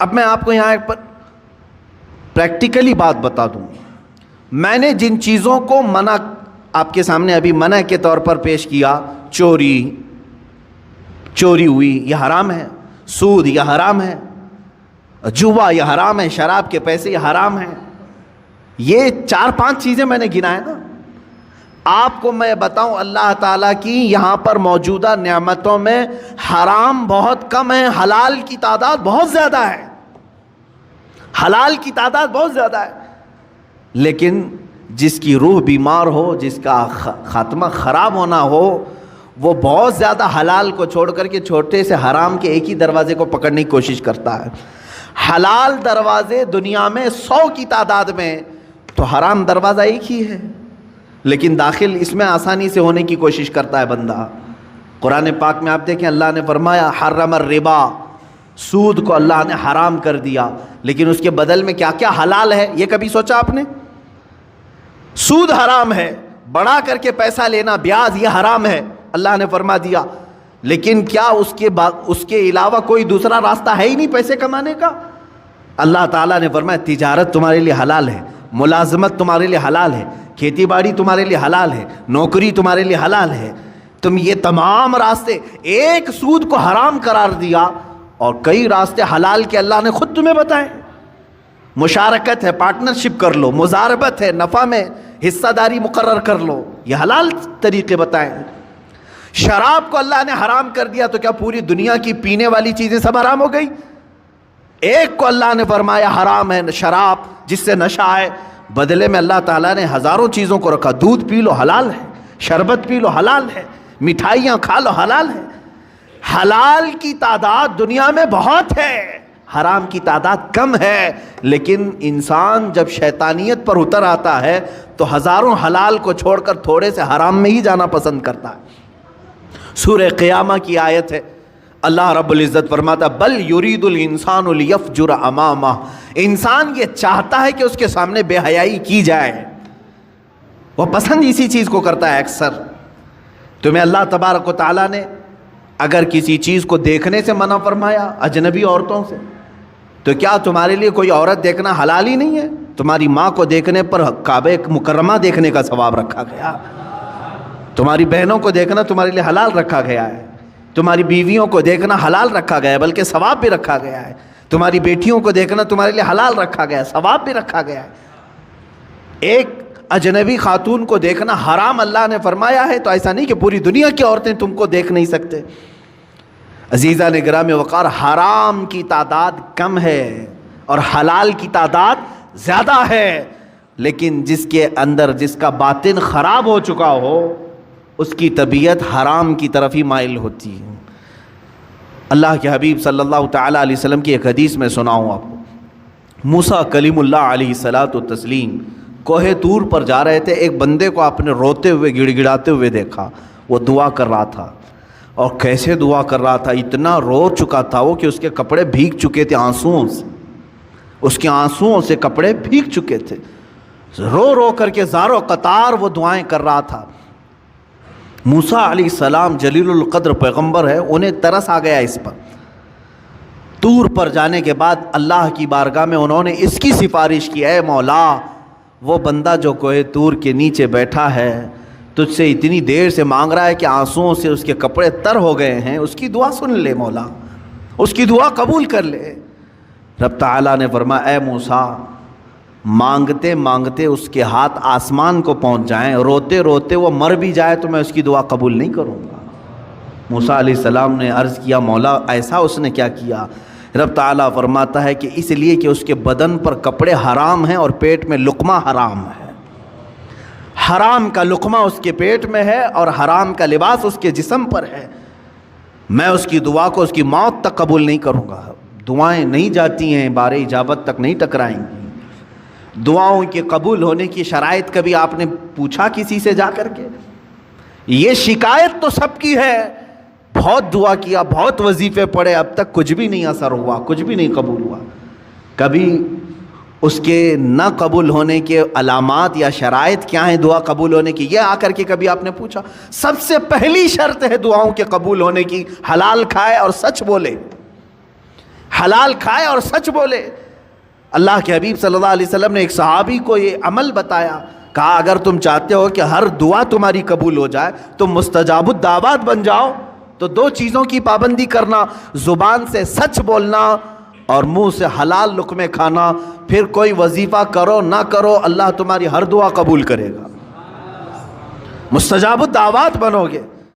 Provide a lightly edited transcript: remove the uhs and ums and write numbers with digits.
اب میں آپ کو یہاں ایک پریکٹیکلی بات بتا دوں. میں نے جن چیزوں کو منع آپ کے سامنے ابھی منع کے طور پر پیش کیا، چوری ہوئی یہ حرام ہے، سود یہ حرام ہے، جوا یہ حرام ہے، شراب کے پیسے یہ حرام ہیں. یہ 4-5 چیزیں میں نے گنائے نا. آپ کو میں بتاؤں اللہ تعالیٰ کی یہاں پر موجودہ نعمتوں میں حرام بہت کم ہے، حلال کی تعداد بہت زیادہ ہے. حلال کی تعداد بہت زیادہ ہے. لیکن جس کی روح بیمار ہو، جس کا خاتمہ خراب ہونا ہو، وہ بہت زیادہ حلال کو چھوڑ کر کے چھوٹے سے حرام کے ایک ہی دروازے کو پکڑنے کی کوشش کرتا ہے. حلال دروازے دنیا میں 100 کی تعداد میں، تو حرام دروازہ ایک ہی ہے، لیکن داخل اس میں آسانی سے ہونے کی کوشش کرتا ہے بندہ. قرآن پاک میں آپ دیکھیں اللہ نے فرمایا حرم الربا، سود کو اللہ نے حرام کر دیا، لیکن اس کے بدل میں کیا کیا حلال ہے یہ کبھی سوچا آپ نے؟ سود حرام ہے، بڑھا کر کے پیسہ لینا، بیاج یہ حرام ہے اللہ نے فرما دیا، لیکن کیا اس کے علاوہ کوئی دوسرا راستہ ہے ہی نہیں پیسے کمانے کا؟ اللہ تعالیٰ نے فرمایا تجارت تمہارے لیے حلال ہے، ملازمت تمہارے لیے حلال ہے، کھیتی باڑی تمہارے لیے حلال ہے، نوکری تمہارے لیے حلال ہے. تم یہ تمام راستے، ایک سود کو حرام قرار دیا اور کئی راستے حلال کے اللہ نے خود تمہیں بتائے. مشارکت ہے، پارٹنرشپ کر لو، مضاربت ہے، نفع میں حصہ داری مقرر کر لو، یہ حلال طریقے بتائیں. شراب کو اللہ نے حرام کر دیا تو کیا پوری دنیا کی پینے والی چیزیں سب حرام ہو گئی؟ ایک کو اللہ نے فرمایا حرام ہے شراب، جس سے نشہ آئے، بدلے میں اللہ تعالیٰ نے ہزاروں چیزوں کو رکھا. دودھ پی لو حلال ہے، شربت پی لو حلال ہے، مٹھائیاں کھا لو حلال ہے. حلال کی تعداد دنیا میں بہت ہے، حرام کی تعداد کم ہے. لیکن انسان جب شیطانیت پر اتر آتا ہے تو ہزاروں حلال کو چھوڑ کر تھوڑے سے حرام میں ہی جانا پسند کرتا ہے. سورہ قیامہ کی آیت ہے، اللہ رب العزت فرماتا بل یرید الانسان لیفجر امامہ، انسان یہ چاہتا ہے کہ اس کے سامنے بے حیائی کی جائے، وہ پسند اسی چیز کو کرتا ہے اکثر. تمہیں اللہ تبارک و تعالیٰ نے اگر کسی چیز کو دیکھنے سے منع فرمایا اجنبی عورتوں سے، تو کیا تمہارے لیے کوئی عورت دیکھنا حلال ہی نہیں ہے؟ تمہاری ماں کو دیکھنے پر کعبہ مکرمہ دیکھنے کا ثواب رکھا گیا، تمہاری بہنوں کو دیکھنا تمہارے لیے حلال رکھا گیا ہے، تمہاری بیویوں کو دیکھنا حلال رکھا گیا ہے، بلکہ ثواب بھی رکھا گیا ہے. تمہاری بیٹیوں کو دیکھنا تمہارے لیے حلال رکھا گیا ہے، ثواب بھی رکھا گیا ہے. ایک اجنبی خاتون کو دیکھنا حرام اللہ نے فرمایا ہے، تو ایسا نہیں کہ پوری دنیا کی عورتیں تم کو دیکھ نہیں سکتے. عزیزان گرامی وقار، حرام کی تعداد کم ہے اور حلال کی تعداد زیادہ ہے، لیکن جس کے اندر جس کا باطن خراب ہو چکا ہو اس کی طبیعت حرام کی طرف ہی مائل ہوتی ہے. اللہ کے حبیب صلی اللہ تعالیٰ علیہ وسلم کی ایک حدیث میں سناؤں آپ کو. موسیٰ کلیم اللہ علیہ الصلاۃ والتسلیم کوہ طور پر جا رہے تھے، ایک بندے کو آپ نے روتے ہوئے گڑ گڑاتے ہوئے دیکھا. وہ دعا کر رہا تھا، اور کیسے دعا کر رہا تھا، اتنا رو چکا تھا وہ کہ اس کے کپڑے بھیگ چکے تھے آنسوؤں سے، اس کے آنسوؤں سے کپڑے بھیگ چکے تھے. رو رو کر کے زار و قطار وہ دعائیں کر رہا تھا. موسیٰ علیہ السلام جلیل القدر پیغمبر ہے، انہیں ترس آ گیا اس پر. طور پر جانے کے بعد اللہ کی بارگاہ میں انہوں نے اس کی سفارش کی، اے مولا وہ بندہ جو کوہ طور کے نیچے بیٹھا ہے تجھ سے اتنی دیر سے مانگ رہا ہے کہ آنسوؤں سے اس کے کپڑے تر ہو گئے ہیں، اس کی دعا سن لے مولا، اس کی دعا قبول کر لے. رب تعالیٰ نے فرمایا اے موسیٰ مانگتے مانگتے اس کے ہاتھ آسمان کو پہنچ جائیں، روتے روتے وہ مر بھی جائے تو میں اس کی دعا قبول نہیں کروں گا. موسیٰ علیہ السلام نے عرض کیا مولا ایسا اس نے کیا کیا؟ رب تعالیٰ فرماتا ہے کہ اس لیے کہ اس کے بدن پر کپڑے حرام ہیں اور پیٹ میں لقمہ حرام ہے. حرام کا لقمہ اس کے پیٹ میں ہے اور حرام کا لباس اس کے جسم پر ہے. میں اس کی دعا کو اس کی موت تک قبول نہیں کروں گا. دعائیں نہیں جاتی ہیں، بار اجابت تک نہیں ٹکرائیں گی. دعاؤں کے قبول ہونے کی شرائط کبھی آپ نے پوچھا کسی سے جا کر کے؟ یہ شکایت تو سب کی ہے، بہت دعا کیا، بہت وظیفے پڑھے، اب تک کچھ بھی نہیں اثر ہوا، کچھ بھی نہیں قبول ہوا. کبھی اس کے نہ قبول ہونے کے علامات یا شرائط کیا ہیں دعا قبول ہونے کی، یہ آ کر کے کبھی آپ نے پوچھا؟ سب سے پہلی شرط ہے دعاؤں کے قبول ہونے کی، حلال کھائے اور سچ بولے. حلال کھائے اور سچ بولے. اللہ کے حبیب صلی اللہ علیہ وسلم نے ایک صحابی کو یہ عمل بتایا, کہا اگر تم چاہتے ہو کہ ہر دعا تمہاری قبول ہو جائے تو مستجاب الدعوات بن جاؤ, تو 2 چیزوں کی پابندی کرنا, زبان سے سچ بولنا اور منہ سے حلال لقمے کھانا. پھر کوئی وظیفہ کرو نہ کرو, اللہ تمہاری ہر دعا قبول کرے گا, مستجاب الدعوات بنو گے.